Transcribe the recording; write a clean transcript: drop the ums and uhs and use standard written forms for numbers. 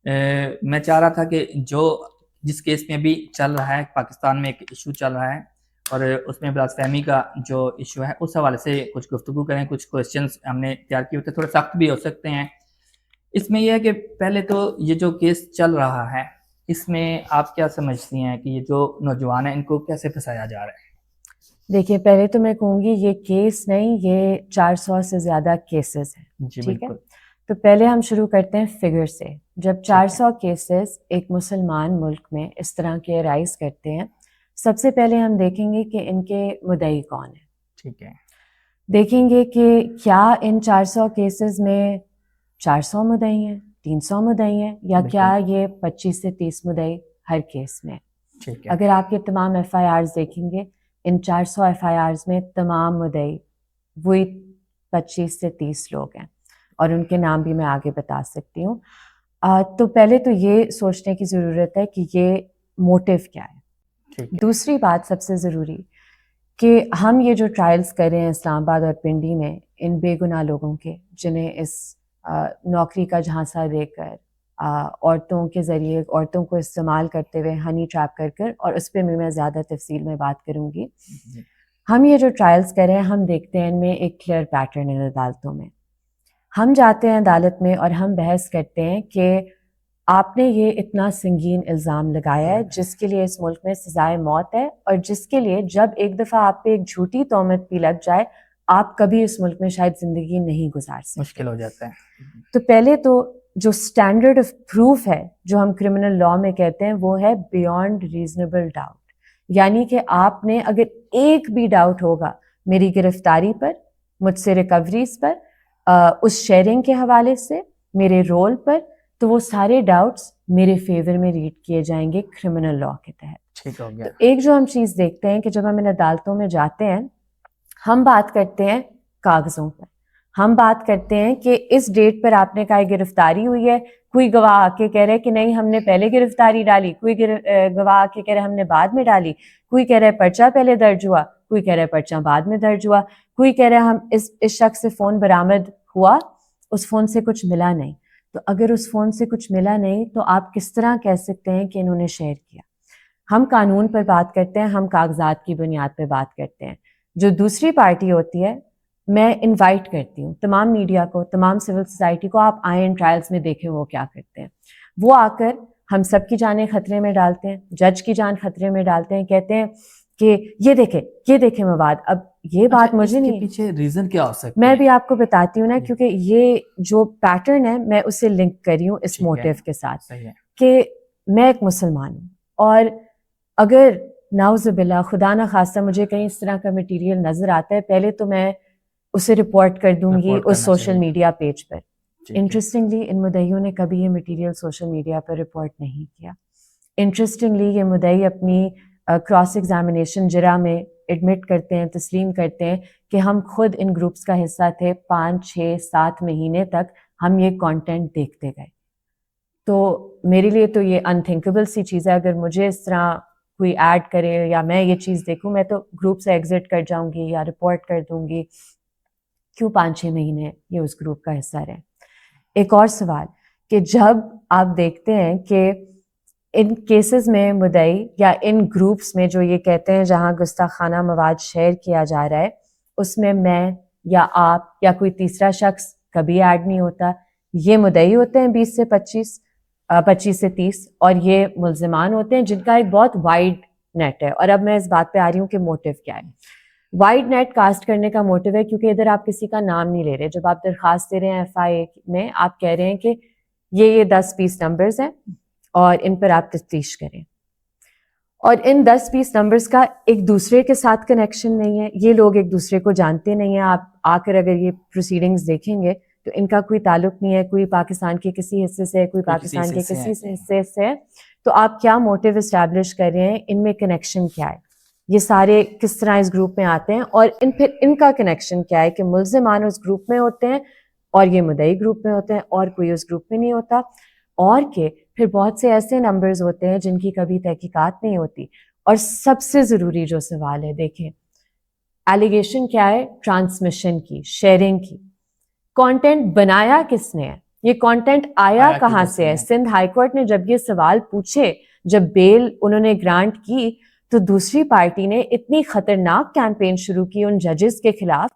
میں چاہ رہا تھا کہ جس کیس میں بھی چل رہا ہے، پاکستان میں ایک ایشو چل رہا ہے اور اس میں بلاس فہمی کا جو ایشو ہے اس حوالے سے کچھ گفتگو کریں. کچھ کویسچنز ہم نے تیار کیے ہوتے، تھوڑے سخت بھی ہو سکتے ہیں. اس میں یہ ہے کہ پہلے تو یہ جو کیس چل رہا ہے اس میں آپ کیا سمجھتی ہیں کہ یہ جو نوجوان ہیں ان کو کیسے پھنسایا جا رہا ہے؟ دیکھیے، پہلے تو میں کہوں گی یہ کیس نہیں، یہ 400 سے زیادہ کیسز ہیں. جی ٹھیک ہے، بالکل. تو پہلے ہم شروع کرتے ہیں فگر سے. جب 400 کیسز ایک مسلمان ملک میں اس طرح کے رائز کرتے ہیں، سب سے پہلے ہم دیکھیں گے کہ ان کے مدعی کون ہیں. ٹھیک ہے، دیکھیں گے کہ کیا ان 400 کیسز میں 400 مدعی ہیں، 300 مدعی ہیں، یا کیا یہ 25 سے 30 مدعی ہر کیس میں. ٹھیک ہے. اگر آپ کے تمام ایف آئی آرز دیکھیں گے، ان 400 ایف آئی آرز میں تمام مدعی وہی 25 سے 30 لوگ ہیں، اور ان کے نام بھی میں آگے بتا سکتی ہوں. تو پہلے تو یہ سوچنے کی ضرورت ہے کہ یہ موٹیو کیا ہے. دوسری بات سب سے ضروری کہ ہم یہ جو ٹرائلز کر رہے ہیں اسلام آباد اور پنڈی میں ان بے گناہ لوگوں کے، جنہیں اس نوکری کا جھانسا دے کر عورتوں کے ذریعے عورتوں کو استعمال کرتے ہوئے ہنی ٹریپ کر کر، اور اس پہ بھی میں زیادہ تفصیل میں بات کروں گی. ہم یہ جو ٹرائلز کر رہے ہیں ہم دیکھتے ہیں ان میں ایک کلیئر پیٹرن ہے. عدالتوں میں ہم جاتے ہیں عدالت میں اور ہم بحث کرتے ہیں کہ آپ نے یہ اتنا سنگین الزام لگایا ہے جس کے لیے اس ملک میں سزائے موت ہے، اور جس کے لیے جب ایک دفعہ آپ پہ ایک جھوٹی تہمت بھی لگ جائے آپ کبھی اس ملک میں شاید زندگی نہیں گزار سکتے. مشکل ہو جاتا ہے. تو پہلے تو جو اسٹینڈرڈ آف پروف ہے جو ہم کرمنل لاء میں کہتے ہیں وہ ہے بیونڈ ریزنیبل ڈاؤٹ. یعنی کہ آپ نے اگر ایک بھی ڈاؤٹ ہوگا میری گرفتاری پر، مجھ سے ریکوریز پر، اس شیئرنگ کے حوالے سے، میرے رول پر، تو وہ سارے ڈاؤٹس میرے فیور میں ریڈ کیے جائیں گے کرمنل لاء کے تحت. ٹھیک ہو گیا. تو ایک جو ہم چیز دیکھتے ہیں کہ جب ہم ان عدالتوں میں جاتے ہیں ہم بات کرتے ہیں کاغذوں پر. ہم بات کرتے ہیں کہ اس ڈیٹ پر آپ نے کہا گرفتاری ہوئی ہے، کوئی گواہ آ کے کہہ رہے کہ نہیں ہم نے پہلے گرفتاری ڈالی، کوئی گواہ آ کے کہہ رہے ہم نے بعد میں ڈالی، کوئی کہہ رہے پرچہ پہلے درج ہوا، کوئی کہہ رہے پرچہ بعد میں درج ہوا، کوئی کہہ رہے ہم اس شخص سے فون برآمد ہوا، اس فون سے کچھ ملا نہیں. تو اگر اس فون سے کچھ ملا نہیں تو آپ کس طرح کہہ سکتے ہیں کہ انہوں نے شیئر کیا؟ ہم قانون پر بات کرتے ہیں، ہم کاغذات کی بنیاد پہ بات کرتے ہیں. جو دوسری پارٹی ہوتی ہے، میں انوائٹ کرتی ہوں تمام میڈیا کو، تمام سول سوسائٹی کو، آپ آئیں ان ٹرائلز میں دیکھیں وہ کیا کرتے ہیں. وہ آ کر ہم سب کی جانیں خطرے میں ڈالتے ہیں، جج کی جان خطرے میں ڈالتے ہیں، کہتے ہیں کہ یہ دیکھیں مواد. اب یہ بات مجھے نہیں، پیچھے ریزن کیا ہو سکتا میں بھی آپ کو بتاتی ہوں نا، کیونکہ یہ جو پیٹرن ہے میں اسے لنک کری ہوں اس موٹیو کے ساتھ کہ میں ایک مسلمان ہوں، اور اگر نعوذ باللہ خدا نہ خواستہ مجھے کہیں اس طرح کا مٹیریل نظر آتا ہے، پہلے تو میں اسے رپورٹ کر دوں گی اس سوشل میڈیا پیج پر. انٹرسٹنگلی ان مدعیوں نے کبھی یہ مٹیریل سوشل میڈیا پر رپورٹ نہیں کیا. انٹرسٹنگلی یہ مدعی اپنی کراس ایگزامینیشن جرا میں ایڈمٹ کرتے ہیں، تسلیم کرتے ہیں کہ ہم خود ان گروپس کا حصہ تھے، 5 6 7 مہینے تک ہم یہ کانٹینٹ دیکھتے گئے. تو میرے لیے تو یہ انتھنکیبل سی چیز ہے. اگر مجھے اس طرح کوئی ایڈ کرے یا میں یہ چیز دیکھوں، میں تو گروپ سے ایگزٹ کر جاؤں گی یا رپورٹ کر دوں گی. کیوں 5 6 مہینے یہ اس گروپ کا حصہ رہے؟ ایک اور سوال کہ جب آپ دیکھتے ہیں کہ ان کیسز میں مدعی یا ان گروپس میں جو یہ کہتے ہیں جہاں گستاخانہ مواد شیئر کیا جا رہا ہے، اس میں یا آپ یا کوئی تیسرا شخص کبھی ایڈ نہیں ہوتا. یہ مدعی ہوتے ہیں 20 سے 25 سے 30، اور یہ ملزمان ہوتے ہیں جن کا ایک بہت وائڈ نیٹ ہے. اور اب میں اس بات پہ آ رہی ہوں کہ موٹیو کیا ہے. وائڈ نیٹ کاسٹ کرنے کا موٹیو ہے کیونکہ ادھر آپ کسی کا نام نہیں لے رہے. جب آپ درخواست دے رہے ہیں ایف آئی اے میں، آپ کہہ رہے ہیں کہ یہ 10-20 نمبرز ہیں اور ان پر آپ تفتیش کریں، اور ان 10-20 نمبرز کا ایک دوسرے کے ساتھ کنیکشن نہیں ہے. یہ لوگ ایک دوسرے کو جانتے نہیں ہیں. آپ آ کر اگر یہ پروسیڈنگز دیکھیں گے تو ان کا کوئی تعلق نہیں ہے، کوئی پاکستان کے کسی حصے سے، کوئی پاکستان کے کسی حصے سے. تو آپ کیا موٹیو اسٹیبلش کر رہے ہیں؟ ان میں کنیکشن کیا ہے؟ یہ سارے کس طرح اس گروپ میں آتے ہیں، اور پھر ان کا کنیکشن کیا ہے کہ ملزمان اس گروپ میں ہوتے ہیں اور یہ مدعی گروپ میں ہوتے ہیں اور کوئی اس گروپ میں نہیں ہوتا، اور کہ پھر بہت سے ایسے نمبرز ہوتے ہیں جن کی کبھی تحقیقات نہیں ہوتی. اور سب سے ضروری جو سوال ہے، دیکھیں ایلیگیشن کیا ہے؟ ٹرانسمیشن کی، شیئرنگ کی. کانٹینٹ بنایا کس نے ہے؟ یہ کانٹینٹ آیا کہاں سے ہے؟ سندھ ہائی کورٹ نے جب یہ سوال پوچھے، جب بیل انہوں نے گرانٹ کی، تو دوسری پارٹی نے اتنی خطرناک کیمپین شروع کی ان ججز کے خلاف